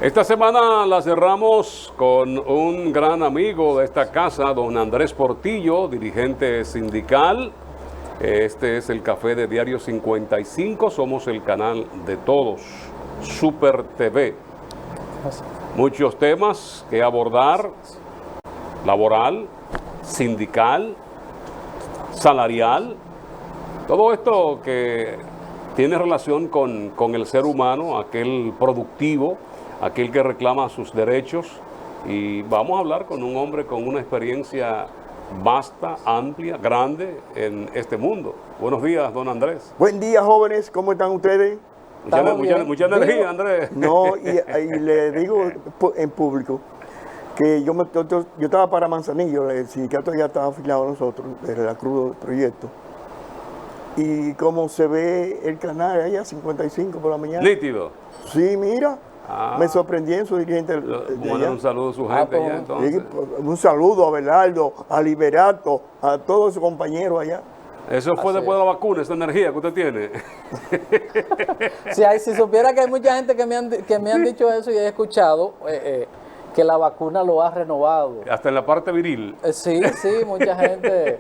Esta semana la cerramos con un gran amigo de esta casa, don Andrés Portillo, dirigente sindical. Este es el Café de Diario 55, somos el canal de todos, Super TV. Muchos temas que abordar, laboral, sindical, salarial, todo esto que tiene relación con el ser humano, aquel productivo, aquel que reclama sus derechos, y vamos a hablar con un hombre con una experiencia vasta, amplia, grande en este mundo. Buenos días, don Andrés. Buen día, jóvenes, ¿cómo están ustedes? Mucha energía, Andrés. No, y le digo en público que yo estaba para Manzanillo, el sindicato ya estaba afiliado a nosotros, de la Cruz del Proyecto. Y como se ve el canal allá, 55 por la mañana. Nítido. Sí, mira. Me sorprendí en su dirigente. Un saludo a su gente allá entonces. Un saludo a Belardo, a Liberato, a todos sus compañeros allá. Eso fue después de la vacuna, esa energía que usted tiene. Si supiera que hay mucha gente que me han dicho eso y he escuchado que la vacuna lo ha renovado. Hasta en la parte viril. Sí, mucha gente.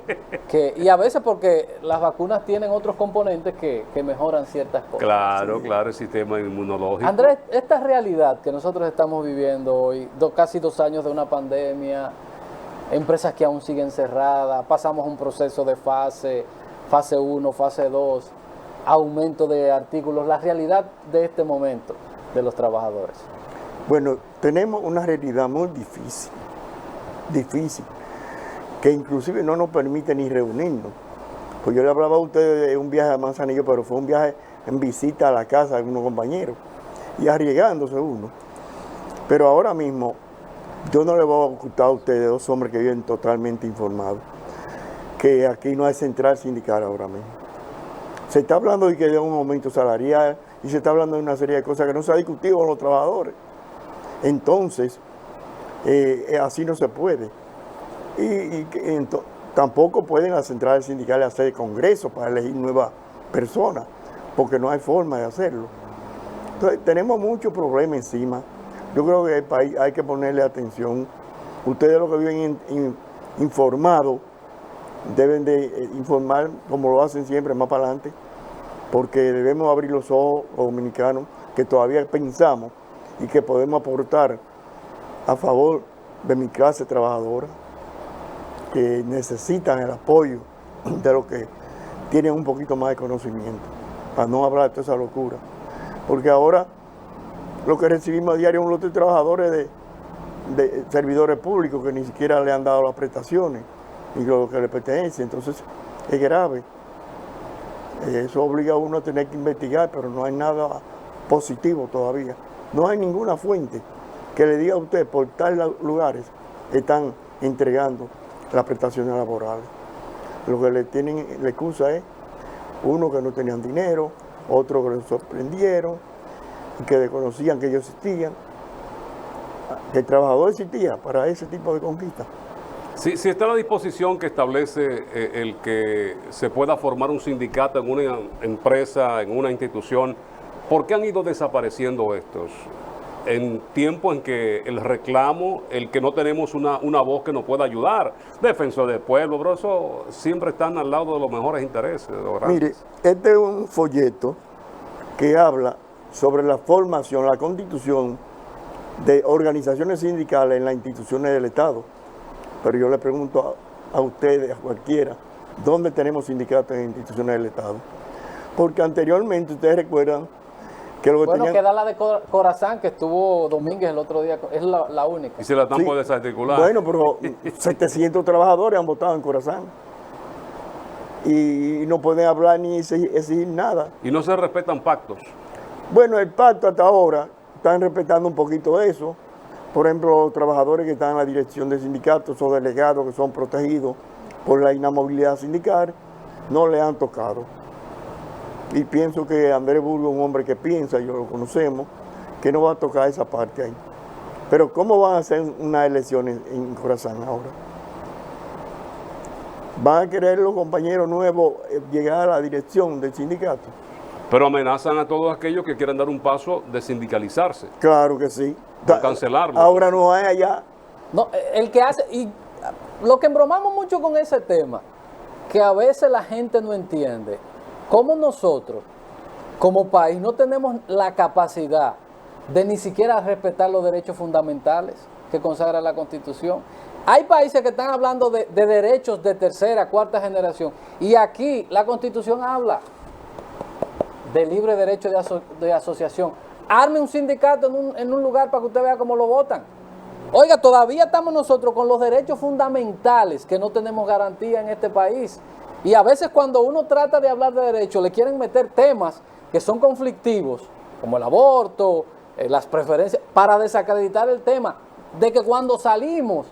Y a veces porque las vacunas tienen otros componentes que mejoran ciertas cosas. Claro, el sistema inmunológico. Andrés, esta realidad que nosotros estamos viviendo hoy, casi 2 años de una pandemia, empresas que aún siguen cerradas, pasamos un proceso de fase 1, fase 2, aumento de artículos, la realidad de este momento de los trabajadores. Bueno, tenemos una realidad muy difícil, que inclusive no nos permite ni reunirnos. Pues yo le hablaba a ustedes de un viaje a Manzanillo, pero fue un viaje en visita a la casa de algunos compañeros y arriesgándose uno. Pero ahora mismo, yo no le voy a ocultar a ustedes, 2 hombres que viven totalmente informados, que aquí no hay central sindical ahora mismo. Se está hablando de que de un aumento salarial y se está hablando de una serie de cosas que no se ha discutido con los trabajadores. Entonces, así no se puede. Tampoco pueden las centrales sindicales hacer congresos para elegir nuevas personas, porque no hay forma de hacerlo. Entonces, tenemos muchos problemas encima. Yo creo que el país hay que ponerle atención. Ustedes los que viven informados deben de informar como lo hacen siempre, más para adelante, porque debemos abrir los ojos los dominicanos que todavía pensamos y que podemos aportar a favor de mi clase trabajadora, que necesitan el apoyo de los que tienen un poquito más de conocimiento, para no hablar de toda esa locura. Porque ahora lo que recibimos a diario es un lote de trabajadores de servidores públicos que ni siquiera le han dado las prestaciones y lo que le pertenece, entonces es grave. Eso obliga a uno a tener que investigar, pero no hay nada positivo todavía. No hay ninguna fuente que le diga a usted por tales lugares están entregando las prestaciones laborales. Lo que le tienen la excusa es uno que no tenían dinero, otro que les sorprendieron, que desconocían que ellos existían, que el trabajador existía para ese tipo de conquistas. Si está la disposición que establece el que se pueda formar un sindicato en una empresa, en una institución, ¿por qué han ido desapareciendo estos? En tiempo en que el reclamo, el que no tenemos una voz que nos pueda ayudar, defensor del pueblo, pero eso siempre están al lado de los mejores intereses. Mire, este es un folleto que habla sobre la formación, la constitución de organizaciones sindicales en las instituciones del Estado. Pero yo le pregunto a ustedes, a cualquiera, ¿dónde tenemos sindicatos en instituciones del Estado? Porque anteriormente, ustedes recuerdan que lo que tenían... queda la de Corazán, que estuvo Domínguez el otro día, es la única. Y se la están por desarticular. Bueno, pero 700 trabajadores han votado en Corazán. Y no pueden hablar ni exigir nada. Y no se respetan pactos. Bueno, el pacto hasta ahora están respetando un poquito eso. Por ejemplo, los trabajadores que están en la dirección de sindicatos o delegados que son protegidos por la inamovilidad sindical, no le han tocado. Y pienso que Andrés Burgos es un hombre que piensa, yo lo conocemos, que no va a tocar esa parte ahí. Pero ¿cómo van a hacer unas elecciones en Corazán ahora? ¿Van a querer los compañeros nuevos llegar a la dirección del sindicato? Pero amenazan a todos aquellos que quieran dar un paso de sindicalizarse, Claro que sí. por cancelarlo. Ahora no hay allá. No, el que hace, y lo que embromamos mucho con ese tema, que a veces la gente no entiende, cómo nosotros, como país, no tenemos la capacidad de ni siquiera respetar los derechos fundamentales que consagra la Constitución. Hay países que están hablando de derechos de tercera, cuarta generación, y aquí la Constitución habla de libre derecho de asociación. Arme un sindicato en un lugar para que usted vea cómo lo votan. Oiga, todavía estamos nosotros con los derechos fundamentales que no tenemos garantía en este país. Y a veces cuando uno trata de hablar de derechos, le quieren meter temas que son conflictivos, como el aborto, las preferencias, para desacreditar el tema de que cuando salimos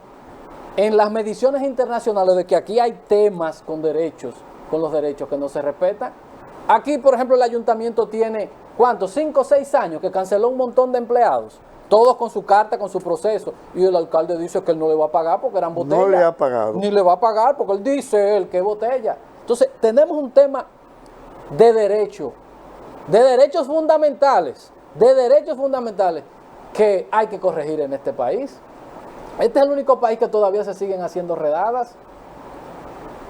en las mediciones internacionales de que aquí hay temas con los derechos que no se respetan. Aquí, por ejemplo, el ayuntamiento tiene, ¿cuántos? 5 o 6 años que canceló un montón de empleados. Todos con su carta, con su proceso. Y el alcalde dice que él no le va a pagar porque eran botellas. No le ha pagado. Ni le va a pagar porque él dice que es botella. Entonces, tenemos un tema de derechos fundamentales, que hay que corregir en este país. Este es el único país que todavía se siguen haciendo redadas.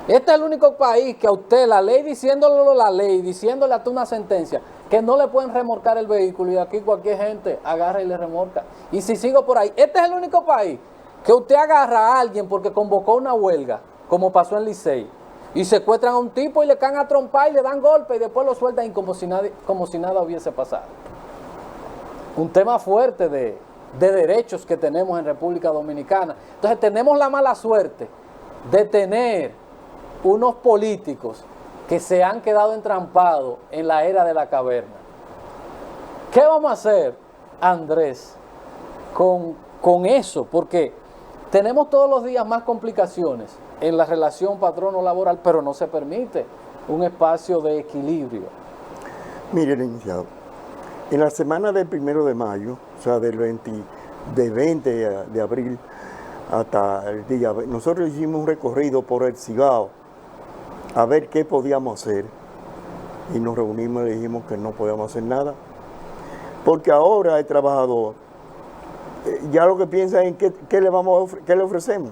Este es el único país que a usted, la ley diciéndole hasta una sentencia, que no le pueden remolcar el vehículo y aquí cualquier gente agarra y le remolca. Y si sigo por ahí, este es el único país que usted agarra a alguien porque convocó una huelga, como pasó en Licey, y secuestran a un tipo y le caen a trompar y le dan golpe y después lo sueltan y como si nada hubiese pasado. Un tema fuerte de derechos que tenemos en República Dominicana. Entonces tenemos la mala suerte de tener unos políticos que se han quedado entrampados en la era de la caverna. ¿Qué vamos a hacer, Andrés, con eso? Porque tenemos todos los días más complicaciones en la relación patrono-laboral, pero no se permite un espacio de equilibrio. Mire, licenciado, en la semana del 1 de mayo, o sea, del 20 de abril hasta el día, nosotros hicimos un recorrido por el Cibao a ver qué podíamos hacer y nos reunimos y le dijimos que no podíamos hacer nada porque ahora el trabajador ya lo que piensa es en qué le ofrecemos.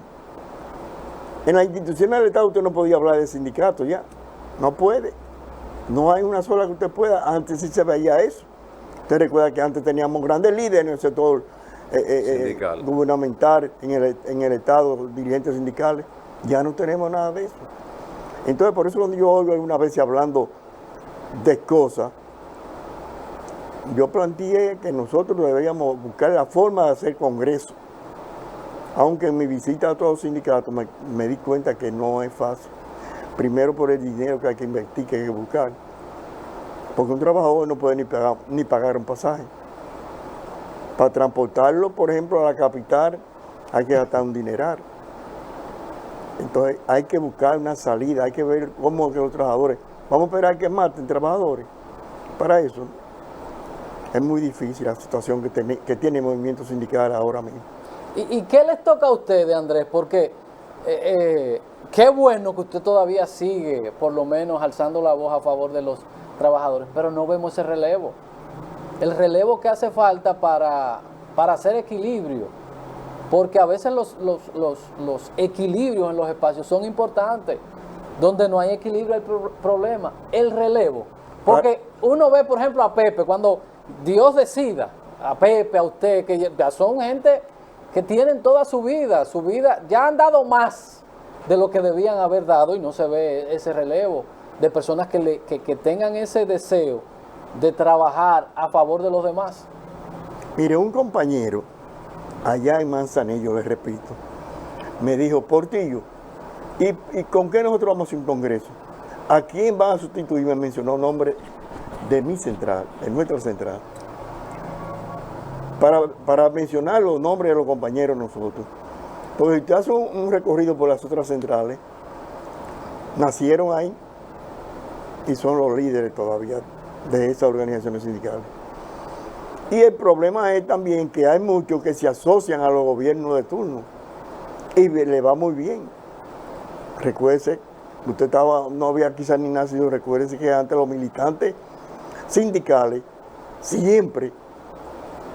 En la institución del Estado usted no podía hablar de sindicato ya, no puede, no hay una sola que usted pueda. Antes sí se veía eso. Usted recuerda que antes teníamos grandes líderes en el sector gubernamental, en el Estado, dirigentes sindicales. Ya no tenemos nada de eso. Entonces, por eso cuando yo oigo alguna vez hablando de cosas, yo planteé que nosotros deberíamos buscar la forma de hacer congreso. Aunque en mi visita a todos los sindicatos me di cuenta que no es fácil. Primero por el dinero que hay que invertir, que hay que buscar. Porque un trabajador no puede ni pagar un pasaje. Para transportarlo, por ejemplo, a la capital, hay que gastar un dineral. Entonces hay que buscar una salida, hay que ver cómo que los trabajadores, vamos a esperar que maten trabajadores. Para eso es muy difícil la situación que tiene el movimiento sindical ahora mismo. ¿Y qué les toca a ustedes, Andrés? Porque qué bueno que usted todavía sigue, por lo menos, alzando la voz a favor de los trabajadores, pero no vemos ese relevo. El relevo que hace falta para hacer equilibrio. Porque a veces los equilibrios en los espacios son importantes. Donde no hay equilibrio hay problema. El relevo. Porque uno ve, por ejemplo, a Pepe, cuando Dios decida, a Pepe, a usted, que ya son gente que tienen toda su vida, ya han dado más de lo que debían haber dado y no se ve ese relevo de personas que tengan ese deseo de trabajar a favor de los demás. Mire, un compañero allá en Manzanillo, le repito, me dijo: Portillo, ¿y con qué nosotros vamos a hacer un congreso? ¿A quién van a sustituir? Me mencionó el nombre de mi central, de nuestra central. Para mencionar los nombres de los compañeros nosotros. Porque si usted hace un recorrido por las otras centrales, nacieron ahí y son los líderes todavía de esas organizaciones sindicales. Y el problema es también que hay muchos que se asocian a los gobiernos de turno y le va muy bien. Recuérdese, usted no había quizás ni nacido, recuérdese que antes los militantes sindicales siempre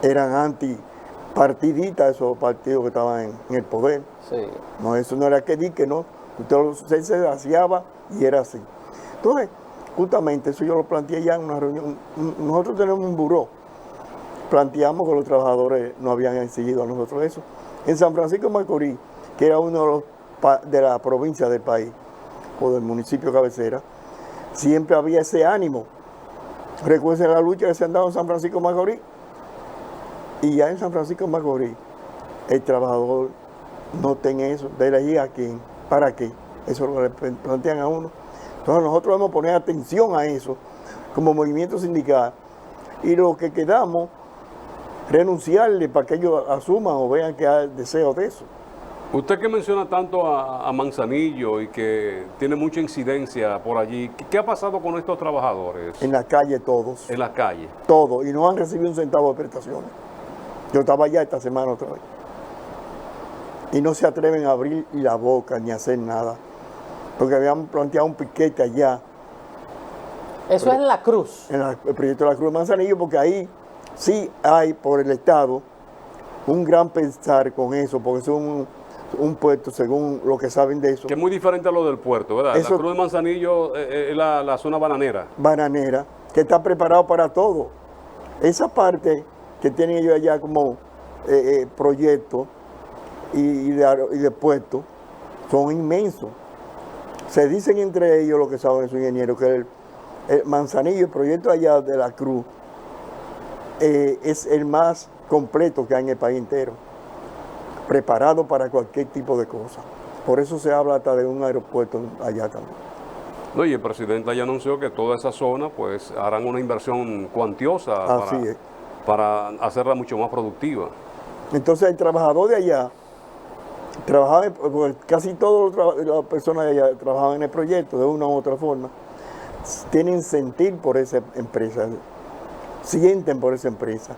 eran antipartidistas, esos partidos que estaban en el poder. Sí. No, eso no era que di que no, usted se vaciaba y era así. Entonces, justamente eso yo lo planteé ya en una reunión. Nosotros tenemos un buró, planteamos que los trabajadores no habían exigido a nosotros eso. En San Francisco de Macorís, que era uno de los de la provincia del país, o del municipio cabecera, siempre había ese ánimo. Recuerden la lucha que se han dado en San Francisco de Macorís. Y ya en San Francisco de Macorís, el trabajador no tiene eso, de elegir a quién, para qué. Eso lo le plantean a uno. Entonces nosotros debemos poner atención a eso como movimiento sindical. Y lo que quedamos, renunciarle para que ellos asuman o vean que hay deseo de eso. Usted que menciona tanto a Manzanillo y que tiene mucha incidencia por allí, ¿qué ha pasado con estos trabajadores En la calle todos, en las calles? todos, y no han recibido un centavo de prestaciones. Yo estaba allá esta semana otra vez. Y no se atreven a abrir la boca ni a hacer nada. Porque habían planteado un piquete allá, Eso es en La Cruz. en el proyecto de la Cruz de Manzanillo, porque ahí sí hay por el Estado un gran pensar con eso, porque es un puerto, según lo que saben de eso, Que es muy diferente a lo del puerto, ¿verdad? Eso- La Cruz de Manzanillo es la zona bananera. bananera, que está preparado para todo. Esa parte que tienen ellos allá como proyectos y de puertos son inmensos. Se dicen entre ellos, lo que saben esos ingenieros, que el Manzanillo, el proyecto allá de la Cruz, es el más completo que hay en el país entero, preparado para cualquier tipo de cosa. Por eso se habla hasta de un aeropuerto allá también. No, y el presidente ya anunció que toda esa zona pues harán una inversión cuantiosa Así es. para hacerla mucho más productiva. Entonces el trabajador de allá, porque casi todas las personas de allá trabajaban en el proyecto de una u otra forma, tienen sentir por esa empresa, sienten por esa empresa,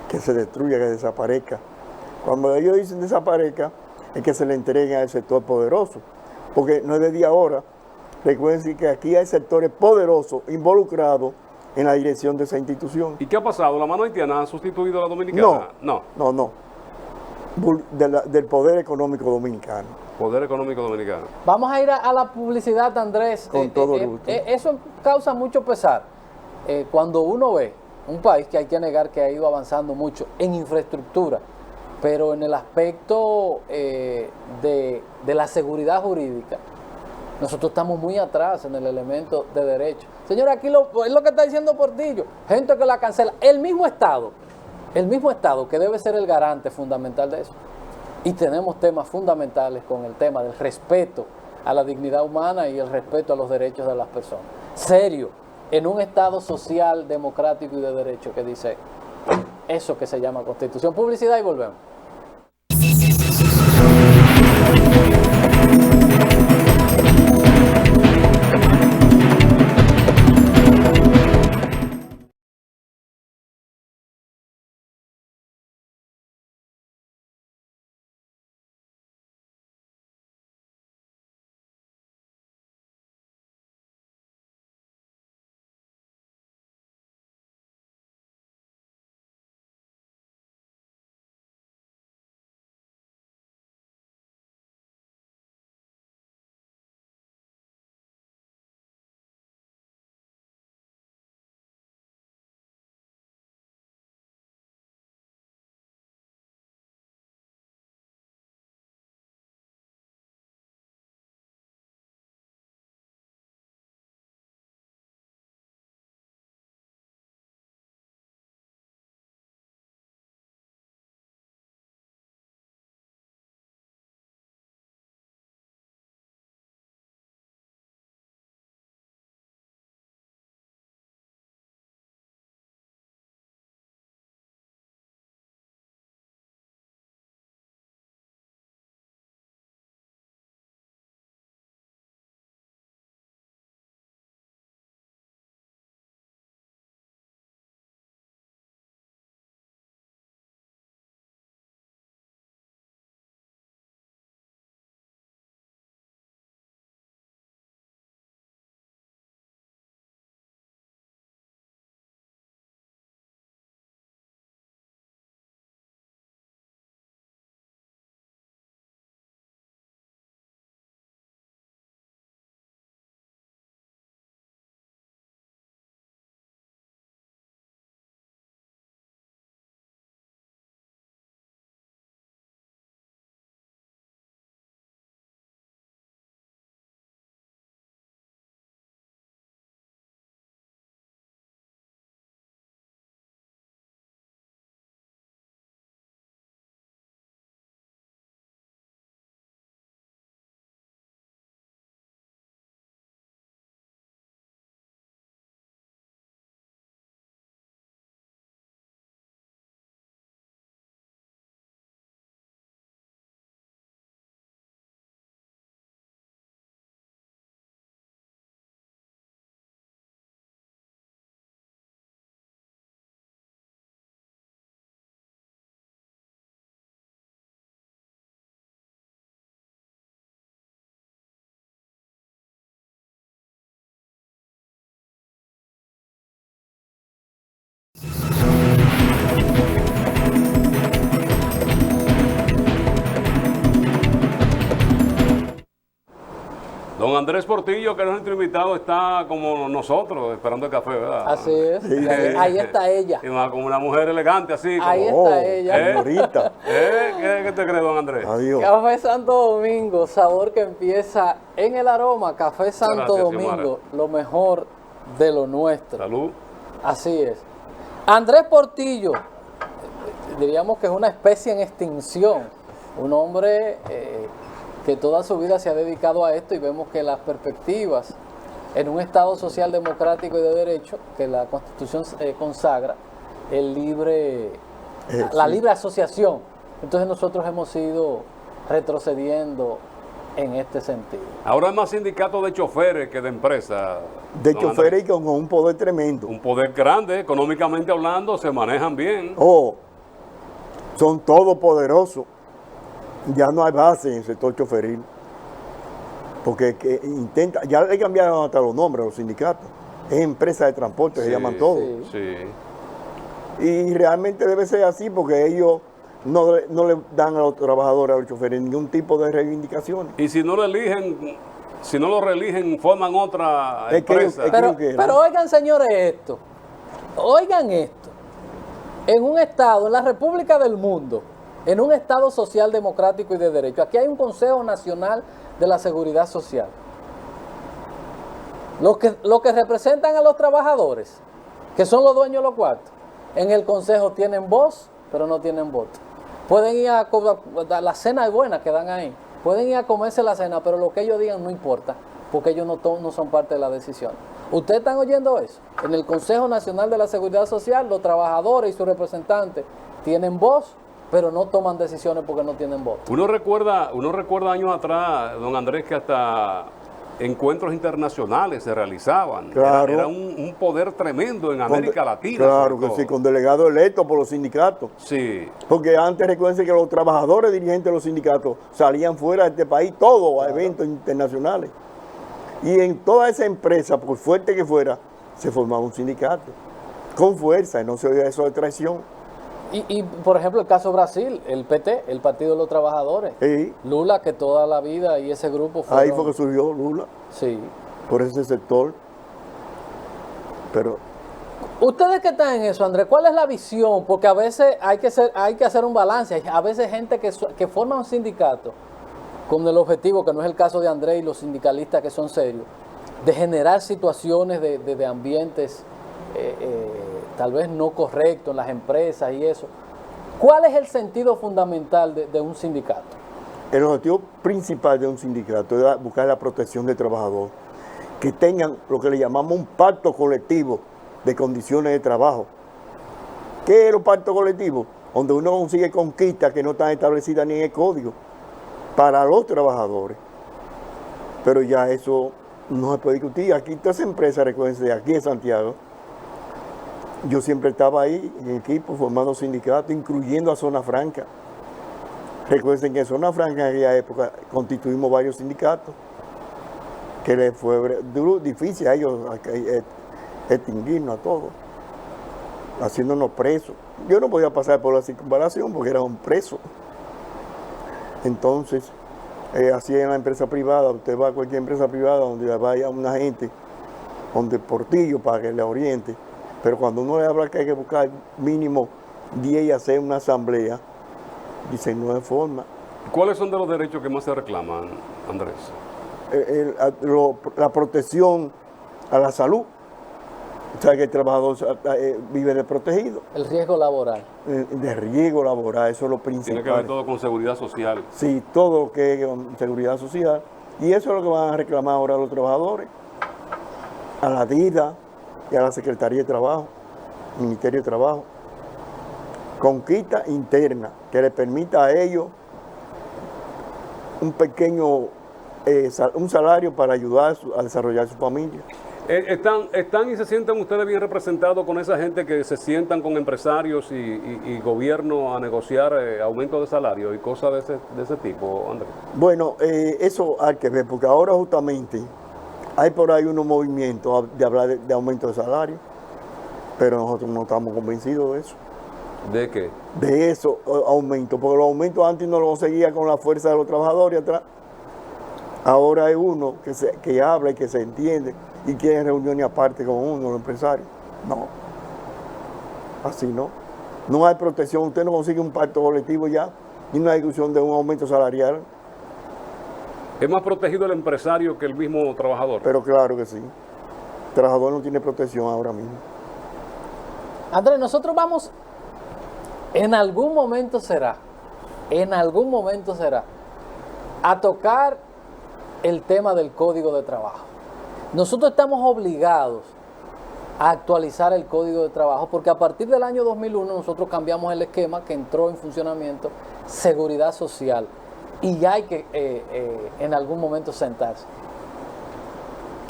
que se destruya, que desaparezca. Cuando ellos dicen desaparezca, es que se le entreguen al sector poderoso, porque no es de día a hora. Recuerden que aquí hay sectores poderosos involucrados en la dirección de esa institución. ¿Y qué ha pasado? ¿La mano haitiana ha sustituido a la dominicana? No. Del poder económico dominicano. Poder económico dominicano. Vamos a ir a la publicidad, Andrés. Con todo gusto. Eso causa mucho pesar cuando uno ve un país que hay que negar que ha ido avanzando mucho en infraestructura, pero en el aspecto de la seguridad jurídica, nosotros estamos muy atrás en el elemento de derecho. Señora, aquí es lo que está diciendo Portillo, gente que la cancela. El mismo Estado que debe ser el garante fundamental de eso. Y tenemos temas fundamentales con el tema del respeto a la dignidad humana y el respeto a los derechos de las personas. Serio, en un Estado social, democrático y de derecho que dice eso que se llama Constitución. Publicidad y volvemos. Don Andrés Portillo, que es nuestro invitado, está como nosotros, esperando el café, ¿verdad? Así es. Sí, Y ahí está ella. Y más como una mujer elegante, así. Ahí Como, está ella. Señorita. ¿Qué te cree, don Andrés? Adiós. Café Santo Domingo, sabor que empieza en el aroma. Café Santo Gracias, Domingo, lo mejor de lo nuestro. Salud. Así es. Andrés Portillo, diríamos que es una especie en extinción. Un hombre que toda su vida se ha dedicado a esto y vemos que las perspectivas en un Estado social democrático y de derecho, que la Constitución consagra, la libre asociación. Entonces nosotros hemos ido retrocediendo en este sentido. Ahora hay más sindicatos de choferes que de empresas. De don choferes Andrés. y con un poder tremendo. Un poder grande, económicamente hablando, se manejan bien. Oh, son todos poderosos. Ya no hay base en el sector choferil. Porque ya le cambiaron hasta los nombres a los sindicatos. Es empresa de transporte, se llaman todos. sí. Sí. Y realmente debe ser así porque ellos no le dan a los trabajadores, a los choferes, ningún tipo de reivindicaciones. Y si no lo eligen, si no lo reeligen, forman otra Es que empresa. ellos- Pero oigan, señores, esto. Oigan esto. En un Estado, en la República del Mundo, en un Estado social, democrático y de derecho, aquí hay un Consejo Nacional de la Seguridad Social. Los que representan a los trabajadores, que son los dueños de los cuartos, en el Consejo tienen voz, pero no tienen voto. Pueden ir a la cena es buena que dan ahí. Pueden ir a comerse la cena, pero lo que ellos digan no importa, porque ellos no son parte de la decisión. ¿Ustedes están oyendo eso? En el Consejo Nacional de la Seguridad Social, los trabajadores y sus representantes tienen voz, pero no toman decisiones porque no tienen voto. Uno recuerda años atrás, don Andrés, que hasta encuentros internacionales se realizaban. Claro. Era un poder tremendo en América Latina. Claro sobre que sí, todo. con delegados electos por los sindicatos. Sí. Porque antes recuerden que los trabajadores dirigentes de los sindicatos salían fuera de este país, todos a eventos internacionales. Y en toda esa empresa, por fuerte que fuera, se formaba un sindicato. Con fuerza, y no se oía eso de traición. Y, por ejemplo, el caso Brasil, el PT, el Partido de los Trabajadores. Sí. Lula, que toda la vida y ese grupo fueron... Ahí fue que surgió Lula, Sí. por ese sector. Pero Ustedes que están en eso, Andrés, ¿cuál es la visión? Porque a veces hay que hacer un balance. Hay a veces gente que forma un sindicato con el objetivo, que no es el caso de Andrés y los sindicalistas que son serios, de generar situaciones de ambientes tal vez no correctos en las empresas y eso. ¿Cuál es el sentido fundamental de un sindicato? el objetivo principal de un sindicato es buscar la protección del trabajador, que tengan lo que le llamamos un pacto colectivo de condiciones de trabajo. ¿Qué es un pacto colectivo? Donde uno consigue conquistas que no están establecidas ni en el código para los trabajadores. Pero ya eso no se puede discutir. Aquí todas esas empresas, recuérdense, aquí en Santiago, yo siempre estaba ahí en equipo formando sindicatos, incluyendo a Zona Franca. Recuerden que en Zona Franca en aquella época constituimos varios sindicatos, que les fue difícil a ellos extinguirnos a todos, haciéndonos presos. Yo no podía pasar por la circunvalación porque era un preso. Entonces, así en la empresa privada, usted va a cualquier empresa privada donde vaya una gente, donde Portillo para que le oriente, pero cuando uno le habla que hay que buscar mínimo 10 y hacer una asamblea, dicen no hay forma. ¿Cuáles son de los derechos que más se reclaman, Andrés? La protección a la salud, o sea que el trabajador vive desprotegido, El riesgo laboral. de riesgo laboral, eso es lo Tiene que ver principal. todo con seguridad social. Sí, todo lo que es seguridad social, y eso es lo que van a reclamar ahora los trabajadores, a la DIDA y a la Secretaría de Trabajo, Ministerio de Trabajo. Conquista interna que le permita a ellos un pequeño un salario para ayudar a desarrollar su familia. ¿Están y se sienten ustedes bien representados con esa gente que se sientan con empresarios y gobierno a negociar aumento de salario y cosas de ese tipo, Andrés? Bueno, eso hay que ver, porque ahora justamente hay por ahí unos movimientos de hablar de aumento de salario, pero nosotros no estamos convencidos de eso. ¿De qué? De eso, aumento, porque los aumentos antes no los conseguía con la fuerza de los trabajadores atrás. Ahora hay uno que habla y que se entiende y quiere reuniones aparte con uno, los empresarios. No, así no. No hay protección, usted no consigue un pacto colectivo ya, ni una discusión de un aumento salarial. ¿Es más protegido el empresario que el mismo trabajador? Pero claro que sí. El trabajador no tiene protección ahora mismo. Andrés, nosotros vamos, en algún momento será, a tocar el tema del Código de Trabajo. Nosotros estamos obligados a actualizar el Código de Trabajo porque a partir del año 2001 nosotros cambiamos el esquema que entró en funcionamiento, seguridad social, y hay que en algún momento sentarse.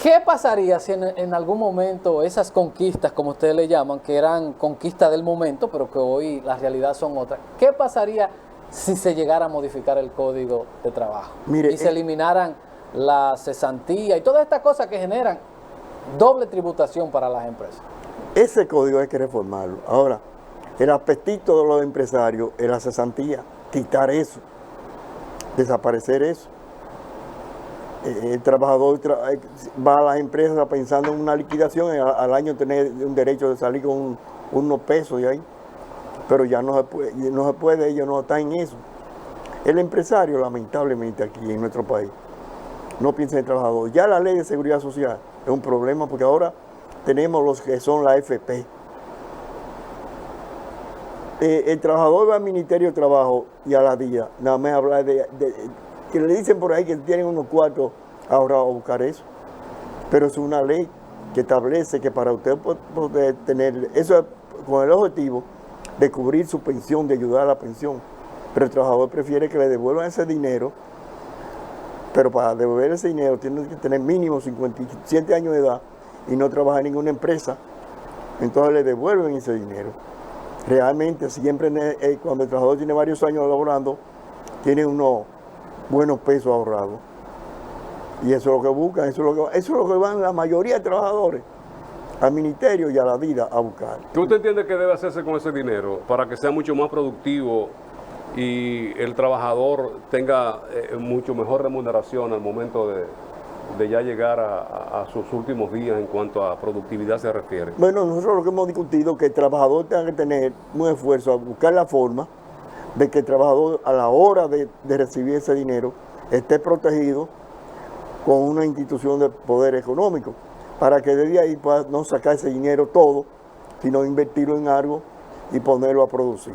¿Qué pasaría si en algún momento esas conquistas, como ustedes le llaman, que eran conquistas del momento, pero que hoy la realidad son otras, qué pasaría si se llegara a modificar el Código de Trabajo? Mire, y se eliminaran la cesantía y todas estas cosas que generan doble tributación para las empresas? Ese código hay que reformarlo. Ahora, el apetito de los empresarios es la cesantía, quitar eso, desaparecer eso. El trabajador va a las empresas pensando en una liquidación, al año tener un derecho de salir con unos pesos de ahí, pero ya no se puede, ellos no están en eso. El empresario, lamentablemente, aquí en nuestro país, no piensa en el trabajador. Ya la ley de seguridad social es un problema porque ahora tenemos los que son la AFP. El trabajador va al Ministerio de Trabajo y a la DIA, nada más hablar que le dicen por ahí que tienen unos cuartos ahorrados a buscar eso. Pero es una ley que establece que para usted poder tener eso con el objetivo de cubrir su pensión, de ayudar a la pensión. Pero el trabajador prefiere que le devuelvan ese dinero, pero para devolver ese dinero tiene que tener mínimo 57 años de edad y no trabajar en ninguna empresa. Entonces le devuelven ese dinero. Realmente siempre cuando el trabajador tiene varios años laborando, tiene unos buenos pesos ahorrados. Y eso es lo que buscan, eso es lo que van la mayoría de trabajadores al ministerio y a la vida a buscar. ¿Qué usted entiende que debe hacerse con ese dinero para que sea mucho más productivo y el trabajador tenga mucho mejor remuneración al momento de ya llegar a sus últimos días en cuanto a productividad se refiere? Bueno, nosotros lo que hemos discutido es que el trabajador tenga que tener un esfuerzo a buscar la forma de que el trabajador a la hora de recibir ese dinero esté protegido con una institución de poder económico, para que desde ahí pueda no sacar ese dinero todo, sino invertirlo en algo y ponerlo a producir.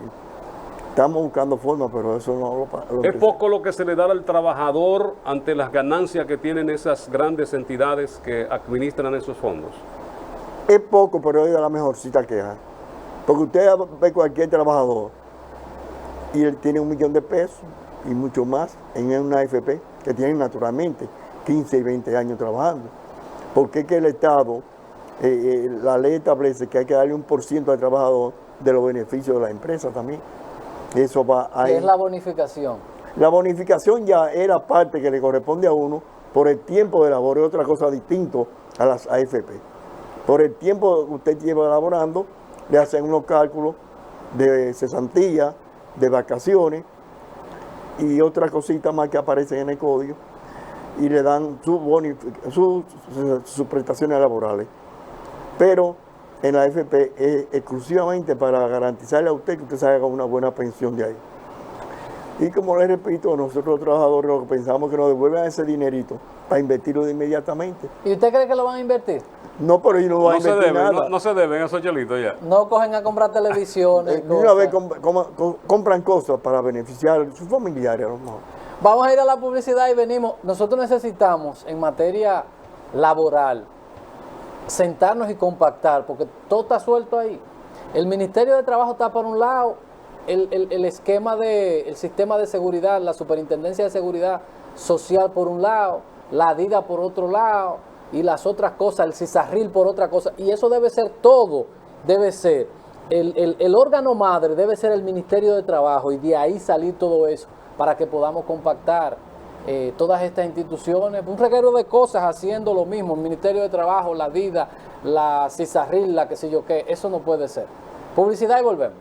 Estamos buscando formas, pero eso no lo ¿Es poco lo que se le da al trabajador ante las ganancias que tienen esas grandes entidades que administran esos fondos? Es poco, pero es de la mejorcita queja. Porque usted ve cualquier trabajador y él tiene 1 millón de pesos y mucho más en una AFP, que tienen naturalmente 15 y 20 años trabajando. Porque es que el Estado, la ley establece que hay que darle 1% al trabajador de los beneficios de la empresa también. Eso va a... ¿Qué es la bonificación? La bonificación ya era parte que le corresponde a uno por el tiempo de labor, es otra cosa distinto a las AFP. Por el tiempo que usted lleva laborando, le hacen unos cálculos de cesantía, de vacaciones y otras cositas más que aparecen en el código y le dan sus prestaciones laborales. Pero en la AFP es exclusivamente para garantizarle a usted que usted salga con una buena pensión de ahí. Y como les repito, nosotros los trabajadores lo que pensamos que nos devuelvan ese dinerito para invertirlo de inmediatamente. ¿Y usted cree que lo van a invertir? No, pero ellos no van a invertir nada. No se deben esos chelitos ya. No cogen a comprar televisiones. Una vez compran cosas para beneficiar a sus familiares a lo mejor. Vamos a ir a la publicidad y venimos. Nosotros necesitamos, en materia laboral, sentarnos y compactar, porque todo está suelto ahí. El Ministerio de Trabajo está por un lado, el sistema de seguridad, la Superintendencia de Seguridad Social por un lado, la DIDA por otro lado, y las otras cosas, el CISARRIL por otra cosa, y eso debe ser todo, debe ser, el órgano madre debe ser el Ministerio de Trabajo, y de ahí salir todo eso, para que podamos compactar todas estas instituciones, un reguero de cosas haciendo lo mismo, el Ministerio de Trabajo, la DIDA, la CISARRIL, la qué sé yo qué, eso no puede ser. Publicidad y volvemos.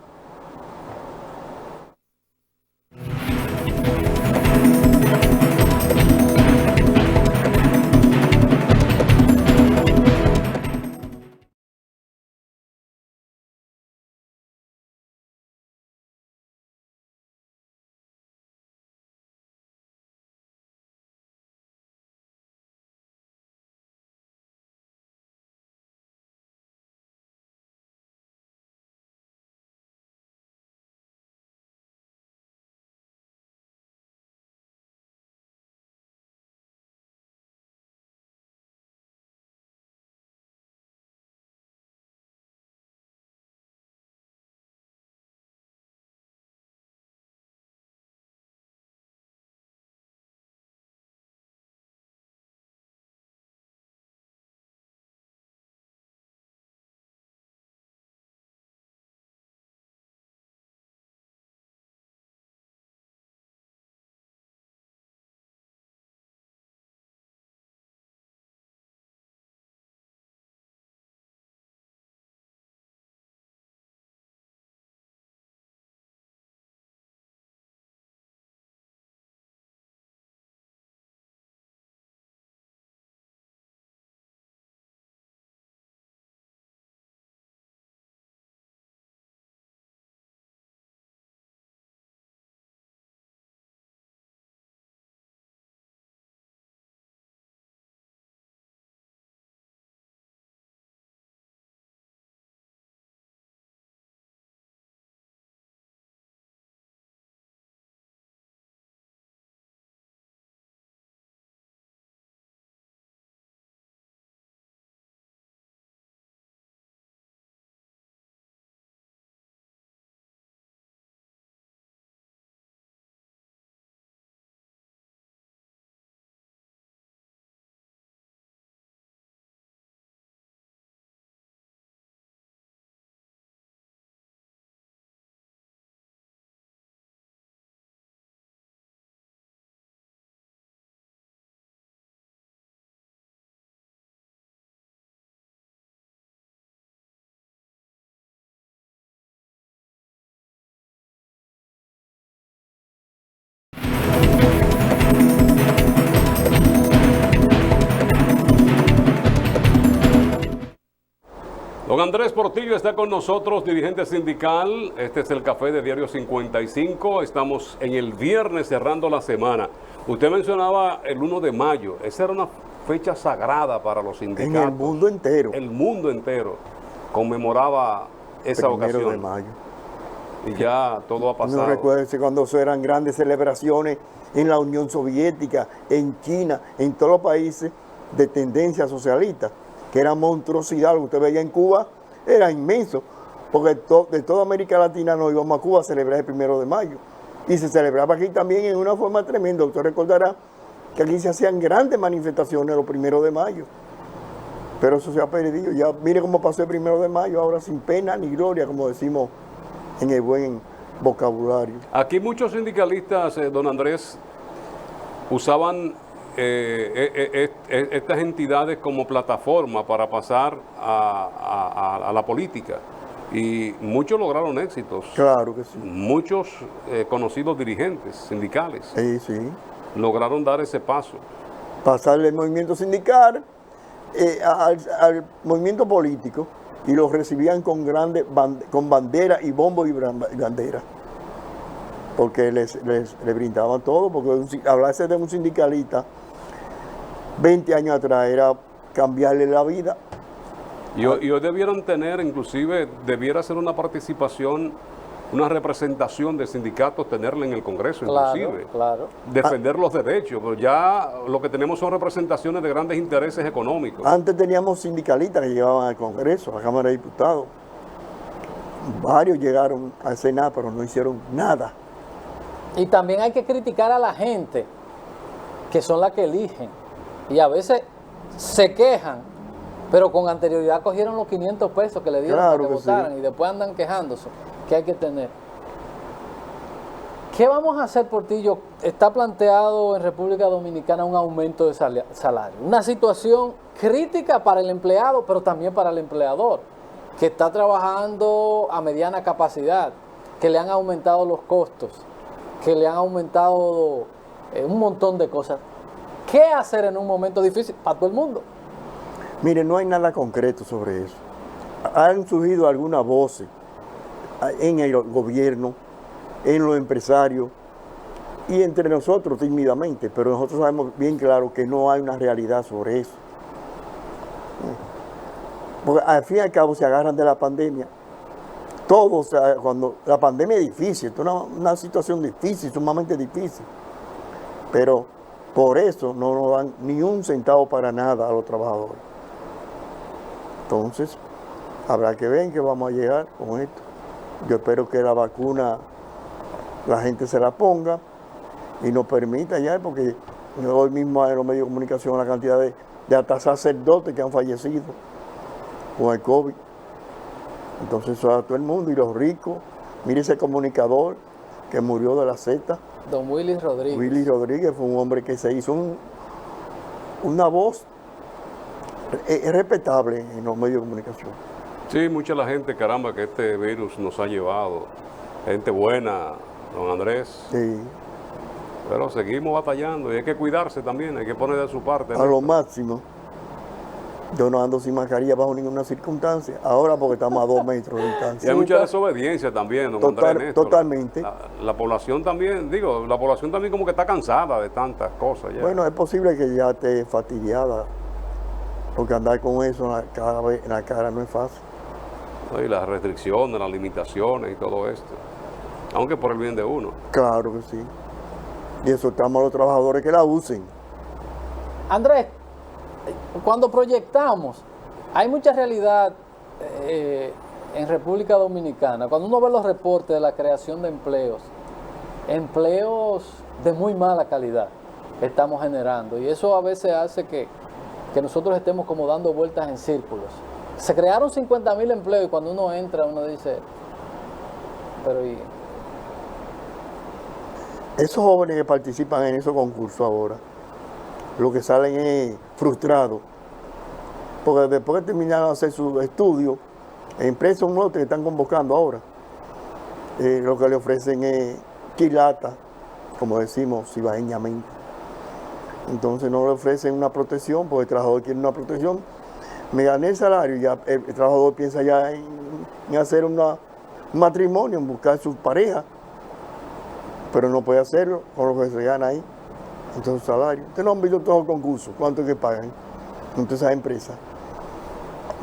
Don Andrés Portillo está con nosotros, dirigente sindical. Este es el café de Diario 55. Estamos en el viernes cerrando la semana. Usted mencionaba el 1 de mayo. Esa era una fecha sagrada para los sindicatos. En el mundo entero. El mundo entero conmemoraba esa ocasión. 1 de mayo. Y ya todo ha pasado. No recuerde cuando eran grandes celebraciones en la Unión Soviética, en China, en todos los países de tendencia socialista, que era monstruosidad. Lo que usted veía en Cuba era inmenso, porque de toda América Latina nos íbamos a Cuba a celebrar el 1 de mayo. Y se celebraba aquí también en una forma tremenda. Usted recordará que aquí se hacían grandes manifestaciones los 1 de mayo. Pero eso se ha perdido. Ya mire cómo pasó el 1 de mayo, ahora sin pena ni gloria, como decimos en el buen vocabulario. Aquí muchos sindicalistas, don Andrés, usaban estas entidades como plataforma para pasar a la política. Y muchos lograron éxitos. Claro que sí. Muchos conocidos dirigentes sindicales Sí. lograron dar ese paso. Pasarle el movimiento sindical al movimiento político, y los recibían con con bandera y bombo y bandera, porque les brindaban todo, porque hablarse de un sindicalista 20 años atrás era cambiarle la vida. Y hoy debieron tener, inclusive, debiera ser una participación, una representación de sindicatos, tenerla en el Congreso, inclusive. Claro. Defender los derechos, pero ya lo que tenemos son representaciones de grandes intereses económicos. Antes teníamos sindicalistas que llegaban al Congreso, a la Cámara de Diputados. Varios llegaron al Senado, pero no hicieron nada. Y también hay que criticar a la gente, que son las que eligen. Y a veces se quejan, pero con anterioridad cogieron los 500 pesos que le dieron Claro para que que votaran, sí. y después andan quejándose. ¿Qué hay que tener? ¿Qué vamos a hacer, Portillo? Está planteado en República Dominicana un aumento de salario. Una situación crítica para el empleado, pero también para el empleador, que está trabajando a mediana capacidad, que le han aumentado los costos, que le han aumentado un montón de cosas. ¿Qué hacer en un momento difícil para todo el mundo? Mire, no hay nada concreto sobre eso. Han surgido algunas voces en el gobierno, en los empresarios y entre nosotros tímidamente, pero nosotros sabemos bien claro que no hay una realidad sobre eso. Porque al fin y al cabo se agarran de la pandemia. Todos, cuando la pandemia es difícil, es una situación difícil, sumamente difícil, pero por eso no nos dan ni un centavo para nada a los trabajadores. Entonces, habrá que ver en qué vamos a llegar con esto. Yo espero que la vacuna la gente se la ponga y nos permita ya, porque hoy mismo en los medios de comunicación la cantidad de hasta sacerdotes que han fallecido con el COVID. Entonces eso a todo el mundo, y los ricos. Mire ese comunicador que murió de la Z. Don Willy Rodríguez. Willy Rodríguez fue un hombre que se hizo una voz respetable en los medios de comunicación. Sí, mucha la gente, caramba, que este virus nos ha llevado. Gente buena, don Andrés. Sí, Pero seguimos batallando y hay que cuidarse también, hay que poner de su parte. a lo máximo. Yo no ando sin mascarilla bajo ninguna circunstancia. Ahora porque estamos a 2 metros de Y distancia. hay mucha desobediencia también, don Andrés Néstor. Totalmente. La población también, la población también como que está cansada de tantas cosas ya. Bueno, es posible que ya esté fastidiada, porque andar con eso en la cara no es fácil. ¿No? Y las restricciones, las limitaciones y todo esto. Aunque por el bien de uno. Claro que sí. Y exhortamos a los trabajadores que la usen. Andrés, cuando proyectamos, hay mucha realidad en República Dominicana. Cuando uno ve los reportes de la creación de empleos de muy mala calidad estamos generando. Y eso a veces hace que nosotros estemos como dando vueltas en círculos. Se crearon 50.000 empleos y cuando uno entra, uno dice, pero ¿y? Esos jóvenes que participan en esos concursos ahora, lo que salen es frustrados, porque después de terminar de hacer su estudio, empresas nuevas que están convocando ahora, lo que le ofrecen es quilata, como decimos cibaeñamente. Entonces no le ofrecen una protección, porque el trabajador quiere una protección, me gané el salario, ya el trabajador piensa ya en hacer un matrimonio, en buscar su pareja, pero no puede hacerlo con lo que se gana ahí, entonces su salario. Ustedes no han visto todos los concursos, cuánto es que pagan entre esas empresas.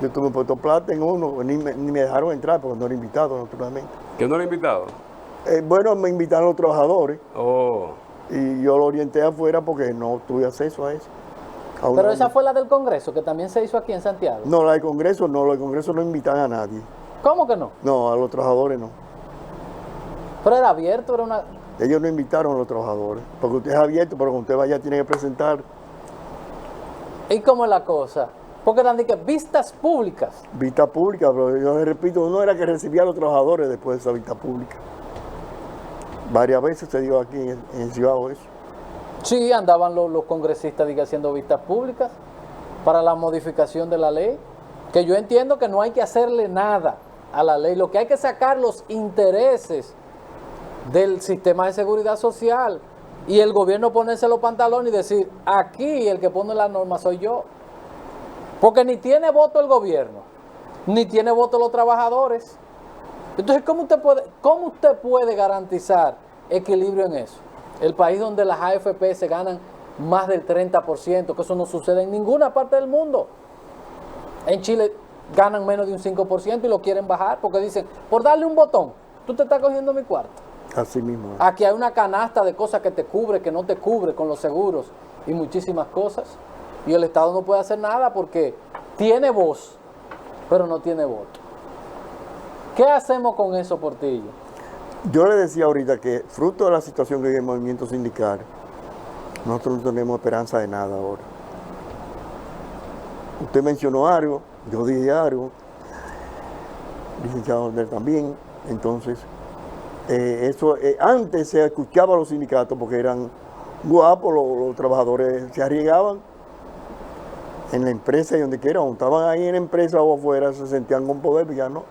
Yo tuve puesto plata en uno, ni me dejaron entrar porque no era invitado, naturalmente. ¿Que no era invitado? Bueno, me invitaron los trabajadores Oh. y yo lo orienté afuera porque no tuve acceso a eso. Pero esa fue la del Congreso, que también se hizo aquí en Santiago. No, la del Congreso no, la del Congreso no invitan a nadie. ¿Cómo que no? No, a los trabajadores no. Pero era abierto, era una... Ellos no invitaron a los trabajadores, porque usted es abierto, pero cuando usted vaya tiene que presentar ¿Y cómo es la cosa? Porque dan de que vistas públicas. vista pública, pero yo les repito, uno era que recibía a los trabajadores después de esa vista pública. Varias veces se dio aquí en Cibao eso. Sí, andaban los congresistas diga, haciendo vistas públicas para la modificación de la ley, que yo entiendo que no hay que hacerle nada a la ley, lo que hay que sacar los intereses del sistema de seguridad social y el gobierno ponerse los pantalones y decir, aquí el que pone la norma soy yo, porque ni tiene voto el gobierno, ni tiene voto los trabajadores. Entonces, ¿cómo usted puede garantizar equilibrio en eso? El país donde las AFP se ganan más del 30%, que eso no sucede en ninguna parte del mundo. En Chile ganan menos de un 5% y lo quieren bajar porque dicen, por darle un botón, tú te estás cogiendo mi cuarto. Así mismo. Aquí hay una canasta de cosas que te cubre, que no te cubre con los seguros y muchísimas cosas. Y el Estado no puede hacer nada porque tiene voz, pero no tiene voto. ¿Qué hacemos con eso, Portillo? Yo le decía ahorita que fruto de la situación que vive el movimiento sindical, nosotros no tenemos esperanza de nada ahora. Usted mencionó algo, yo dije algo, licenciado Ornel también, entonces, antes se escuchaba a los sindicatos porque eran guapos, los trabajadores se arriesgaban en la empresa y donde quiera, o estaban ahí en la empresa o afuera, se sentían con poder, pero ya no.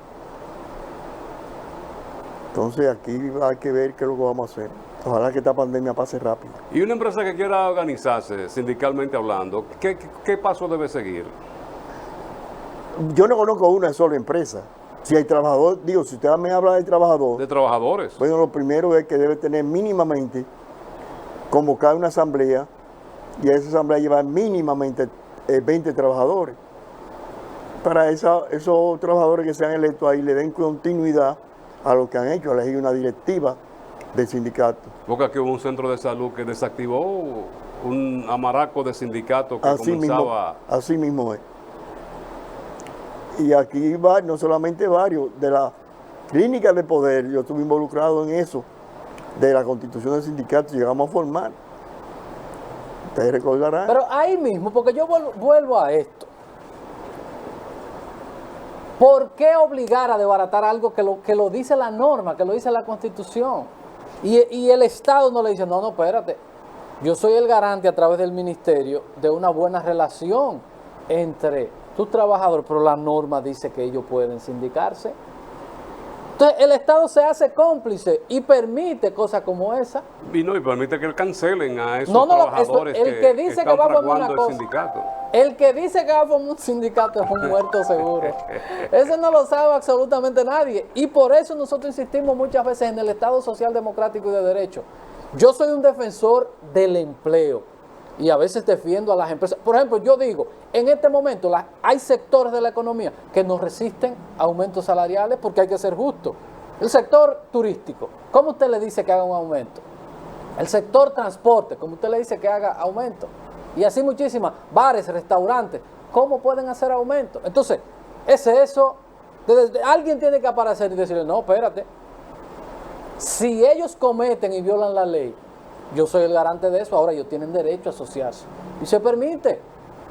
Entonces aquí hay que ver qué es lo que vamos a hacer. Ojalá que esta pandemia pase rápido. Y una empresa que quiera organizarse, sindicalmente hablando, ¿qué paso debe seguir? Yo no conozco una sola empresa. Si hay trabajador, digo, si usted me habla de trabajador, De trabajadores. bueno, lo primero es que debe tener mínimamente convocar una asamblea y a esa asamblea llevar mínimamente 20 trabajadores. Para esos trabajadores que sean electos ahí le den continuidad a lo que han hecho, elegir una directiva del sindicato. Porque aquí hubo un centro de salud que desactivó un amaraco de sindicatos que comenzaba... Así mismo es. Y aquí va, no solamente varios, de la clínica de poder, yo estuve involucrado en eso, de la constitución del sindicato, llegamos a formar. Ustedes recordarán. Pero ahí mismo, porque yo vuelvo a esto. ¿Por qué obligar a desbaratar algo que lo dice la norma, que lo dice la Constitución? Y el Estado no le dice, no, espérate. Yo soy el garante a través del ministerio de una buena relación entre tus trabajadores, pero la norma dice que ellos pueden sindicarse. Entonces el Estado se hace cómplice y permite cosas como esa. Y permite que cancelen a esos No, trabajadores el que dice están que va a formar fraguando una el cosa. sindicato. El que dice que va a formar un sindicato es un muerto seguro. Eso no lo sabe absolutamente nadie. Y por eso nosotros insistimos muchas veces en el Estado social, democrático y de derecho. Yo soy un defensor del empleo y a veces defiendo a las empresas. Por ejemplo, yo digo, en este momento hay sectores de la economía que no resisten aumentos salariales porque hay que ser justo. El sector turístico, ¿cómo usted le dice que haga un aumento? El sector transporte, ¿cómo usted le dice que haga aumento? Y así muchísimas, bares, restaurantes, ¿cómo pueden hacer aumento? Entonces, alguien tiene que aparecer y decirle, no, espérate, si ellos cometen y violan la ley, yo soy el garante de eso, ahora ellos tienen derecho a asociarse. Y se permite.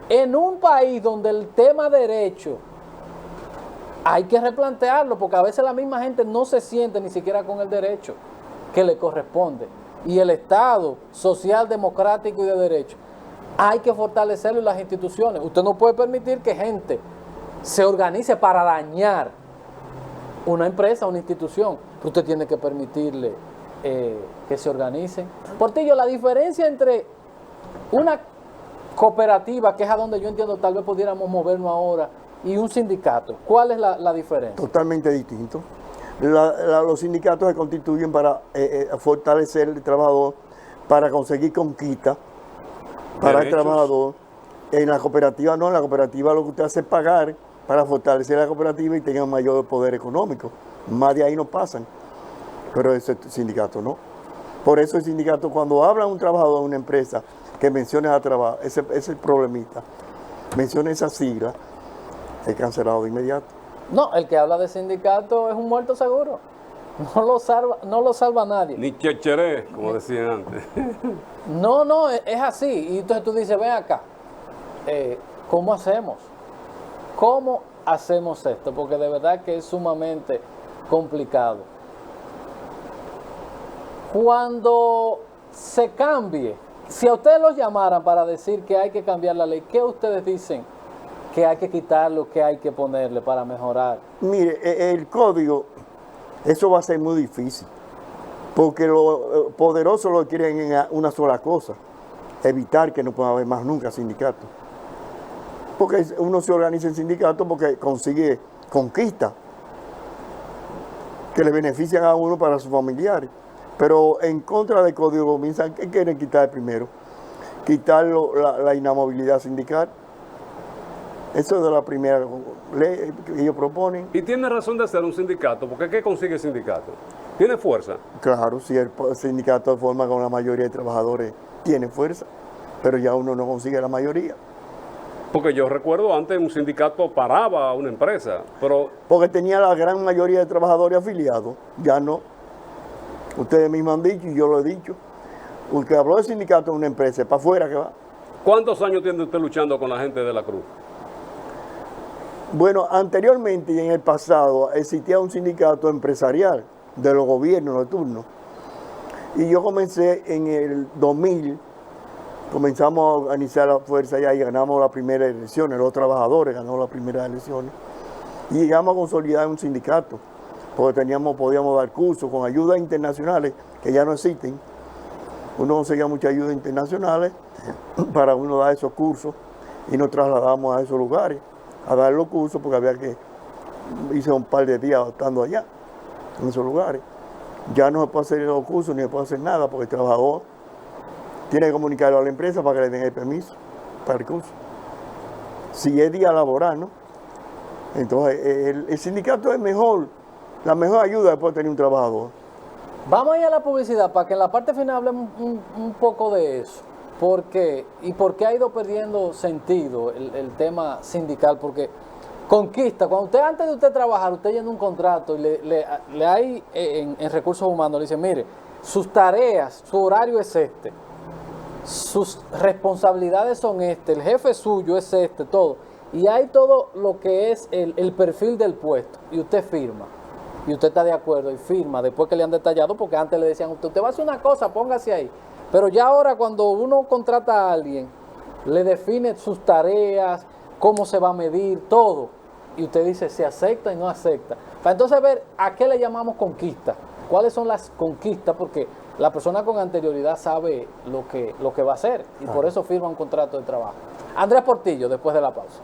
En un país donde el tema derecho hay que replantearlo, porque a veces la misma gente no se siente ni siquiera con el derecho que le corresponde. Y el Estado social, democrático y de derecho hay que fortalecerlo en las instituciones. Usted no puede permitir que gente se organice para dañar una empresa, una institución, pero usted tiene que permitirle que se organicen. Portillo, la diferencia entre una cooperativa, que es a donde yo entiendo tal vez pudiéramos movernos ahora, y un sindicato. ¿Cuál es la diferencia? Totalmente distinto. Los sindicatos se constituyen para fortalecer el trabajador, para conseguir conquistas para el trabajador. En la cooperativa no, en la cooperativa lo que usted hace es pagar para fortalecer la cooperativa y tengan mayor poder económico. Más de ahí no pasan. Pero ese sindicato no. Por eso el sindicato, cuando habla un trabajador de una empresa que mencione a trabajo, ese problemita, menciona esa sigla, es cancelado de inmediato. No, el que habla de sindicato es un muerto seguro. No lo salva nadie. Ni checheré, como decían antes. No, es así. Y entonces tú dices, ven acá, ¿cómo hacemos? ¿Cómo hacemos esto? Porque de verdad que es sumamente complicado. Cuando se cambie, si a ustedes los llamaran para decir que hay que cambiar la ley, ¿qué ustedes dicen que hay que quitarlo, que hay que ponerle para mejorar? Mire, el código, eso va a ser muy difícil, porque los poderosos lo quieren en una sola cosa, evitar que no pueda haber más nunca sindicatos. Porque uno se organiza en sindicato porque consigue conquistas que le benefician a uno para sus familiares. Pero en contra del código comienzan, ¿qué quieren quitar primero? Quitar la inamovilidad sindical. Eso es de la primera ley que ellos proponen. Y tiene razón de ser un sindicato, porque ¿qué consigue el sindicato? ¿Tiene fuerza? Claro, si el sindicato forma con la mayoría de trabajadores, tiene fuerza, pero ya uno no consigue la mayoría. Porque yo recuerdo antes un sindicato paraba a una empresa, pero... Porque tenía la gran mayoría de trabajadores afiliados, ya no. Ustedes mismos han dicho y yo lo he dicho. El que habló de sindicato de una empresa, para afuera que va. ¿Cuántos años tiene usted luchando con la gente de la Cruz? Bueno, anteriormente y en el pasado existía un sindicato empresarial de los gobiernos de turno. Y yo comencé en el 2000, comenzamos a organizar la fuerza allá y ganamos las primeras elecciones, los trabajadores ganamos las primeras elecciones. Y llegamos a consolidar un sindicato, porque podíamos dar cursos con ayudas internacionales que ya no existen. Uno conseguía muchas ayudas internacionales para uno dar esos cursos y nos trasladamos a esos lugares a dar los cursos porque había que, hice un par de días estando allá, en esos lugares. Ya no se puede hacer los cursos ni se puede hacer nada porque el trabajador tiene que comunicarlo a la empresa para que le den el permiso para el curso. Si es día laboral, ¿no? Entonces el sindicato es mejor, la mejor ayuda después de tener un trabajador. Vamos a ir a la publicidad para que en la parte final hablemos un poco de eso. ¿Por qué? ¿Y por qué ha ido perdiendo sentido el tema sindical? Porque conquista, cuando usted antes de usted trabajar, usted llena un contrato y le hay en recursos humanos, le dice, mire, sus tareas, su horario es este, sus responsabilidades son este, el jefe suyo es este, todo. Y hay todo lo que es el perfil del puesto y usted firma. Y usted está de acuerdo y firma después que le han detallado, porque antes le decían, usted va a hacer una cosa, póngase ahí. Pero ya ahora cuando uno contrata a alguien, le define sus tareas, cómo se va a medir, todo. Y usted dice, se acepta y no acepta. Para entonces ver a qué le llamamos conquista. ¿Cuáles son las conquistas? Porque la persona con anterioridad sabe lo que va a hacer. Y por eso firma un contrato de trabajo. Andrés Portillo, después de la pausa.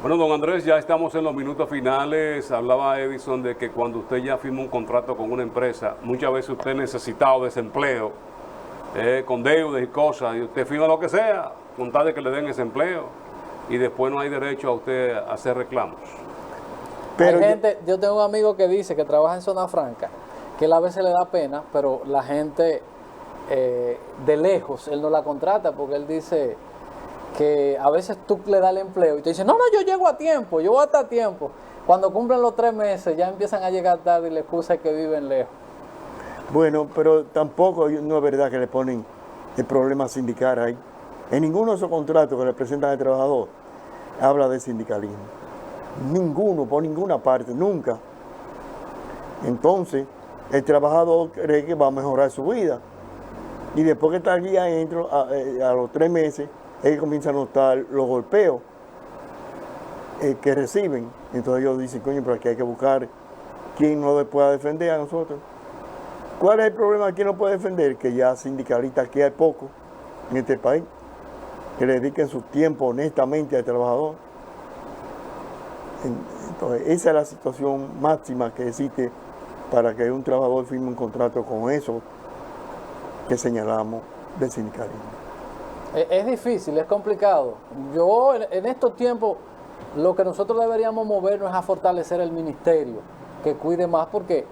Bueno, don Andrés, ya estamos en los minutos finales. Hablaba Edison de que cuando usted ya firma un contrato con una empresa, muchas veces usted necesitado desempleo, con deudas y cosas, y usted firma lo que sea, con tal de que le den ese empleo, y después no hay derecho a usted a hacer reclamos. Pero Hay gente, yo tengo un amigo que dice que trabaja en Zona Franca, que él a veces le da pena, pero la gente de lejos, él no la contrata porque él dice que a veces tú le das el empleo y te dice, no, yo llego a tiempo, yo voy hasta a tiempo. Cuando cumplen los 3 meses ya empiezan a llegar tarde y la excusa es que viven lejos. Bueno, pero tampoco no es verdad que le ponen el problema sindical ahí. En ninguno de esos contratos que le presentan al trabajador habla de sindicalismo. Ninguno, por ninguna parte, nunca. Entonces, el trabajador cree que va a mejorar su vida. Y después que está aquí adentro, a los 3 meses, él comienza a notar los golpeos que reciben. Entonces ellos dicen, coño, pero aquí hay que buscar quién no le pueda defender a nosotros. ¿Cuál es el problema de quién no puede defender? Que ya sindicalistas aquí hay pocos en este país, que le dediquen su tiempo honestamente al trabajador. Entonces, esa es la situación máxima que existe para que un trabajador firme un contrato con eso que señalamos del sindicalismo. Es difícil, es complicado. Yo en estos tiempos lo que nosotros deberíamos movernos es a fortalecer el ministerio, que cuide más porque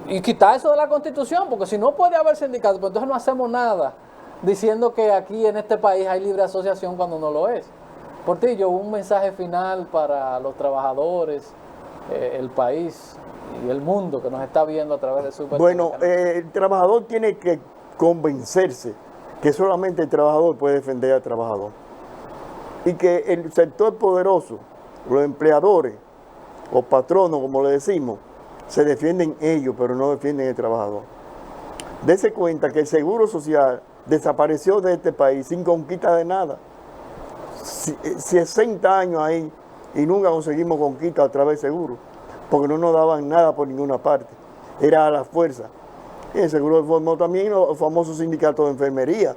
y quitar eso de la Constitución, porque si no puede haber sindicatos, pues entonces no hacemos nada diciendo que aquí en este país hay libre asociación cuando no lo es. Portillo, un mensaje final para los trabajadores, el país y el mundo que nos está viendo a través de su canal. Bueno, el trabajador tiene que convencerse que solamente el trabajador puede defender al trabajador y que el sector poderoso, los empleadores o patronos, como le decimos, se defienden ellos, pero no defienden el trabajador. Dese cuenta que el seguro social desapareció de este país sin conquista de nada. 60 años ahí y nunca conseguimos conquista a través del seguro, porque no nos daban nada por ninguna parte, era a la fuerza. Y el seguro formó también los famosos sindicatos de enfermería.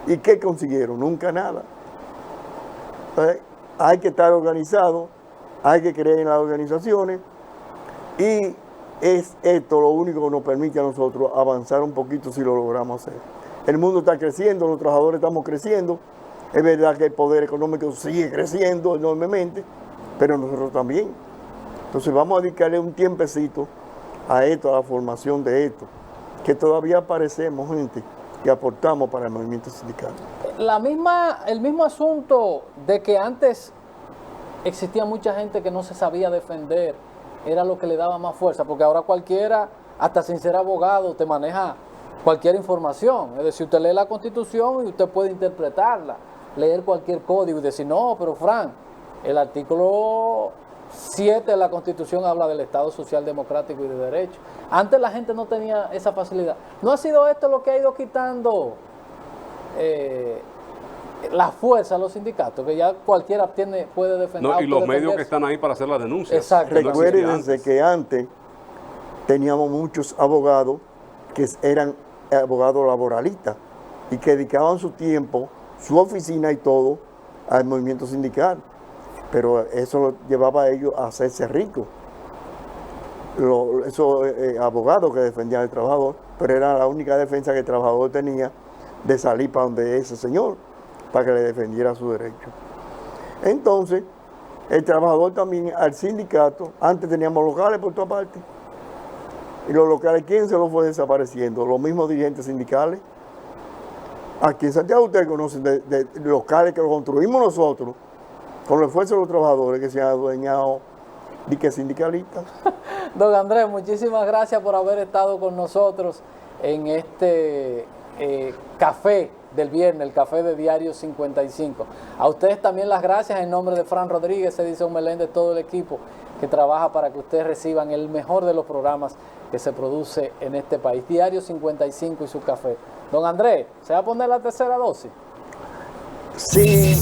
¿Y qué consiguieron? Nunca nada. Entonces, hay que estar organizado, hay que creer en las organizaciones y es esto lo único que nos permite a nosotros avanzar un poquito si lo logramos hacer. El mundo está creciendo, los trabajadores estamos creciendo. Es verdad que el poder económico sigue creciendo enormemente, pero nosotros también. Entonces vamos a dedicarle un tiempecito a esto, a la formación de esto, que todavía parecemos gente que aportamos para el movimiento sindical. El mismo asunto de que antes existía mucha gente que no se sabía defender, era lo que le daba más fuerza, porque ahora cualquiera, hasta sin ser abogado, te maneja cualquier información. Es decir, usted lee la Constitución y usted puede interpretarla, leer cualquier código y decir, no, pero Fran, el artículo 7 de la Constitución habla del Estado social, democrático y de derecho. Antes la gente no tenía esa facilidad. ¿No ha sido esto lo que ha ido quitando la fuerza a los sindicatos? Que ya cualquiera puede defender. No, y los medios que están ahí para hacer las denuncias. Exacto. Recuérdense que antes teníamos muchos abogados que eran abogados laboralistas y que dedicaban su tiempo, su oficina y todo al movimiento sindical. Pero eso lo llevaba a ellos a hacerse ricos. Esos abogados que defendían al trabajador, pero era la única defensa que el trabajador tenía de salir para donde ese señor, para que le defendiera su derecho. Entonces, el trabajador también al sindicato, antes teníamos locales por todas partes, y los locales, ¿quién se los fue desapareciendo? Los mismos dirigentes sindicales. Aquí en Santiago ustedes conocen de locales que los construimos nosotros, con el esfuerzo de los trabajadores que se han adueñado de que sindicalistas. Don Andrés, muchísimas gracias por haber estado con nosotros en este café del viernes, el café de Diario 55. A ustedes también las gracias en nombre de Fran Rodríguez, Edison Meléndez, todo el equipo que trabaja para que ustedes reciban el mejor de los programas que se produce en este país. Diario 55 y su café. Don Andrés, ¿se va a poner la tercera dosis? Sí.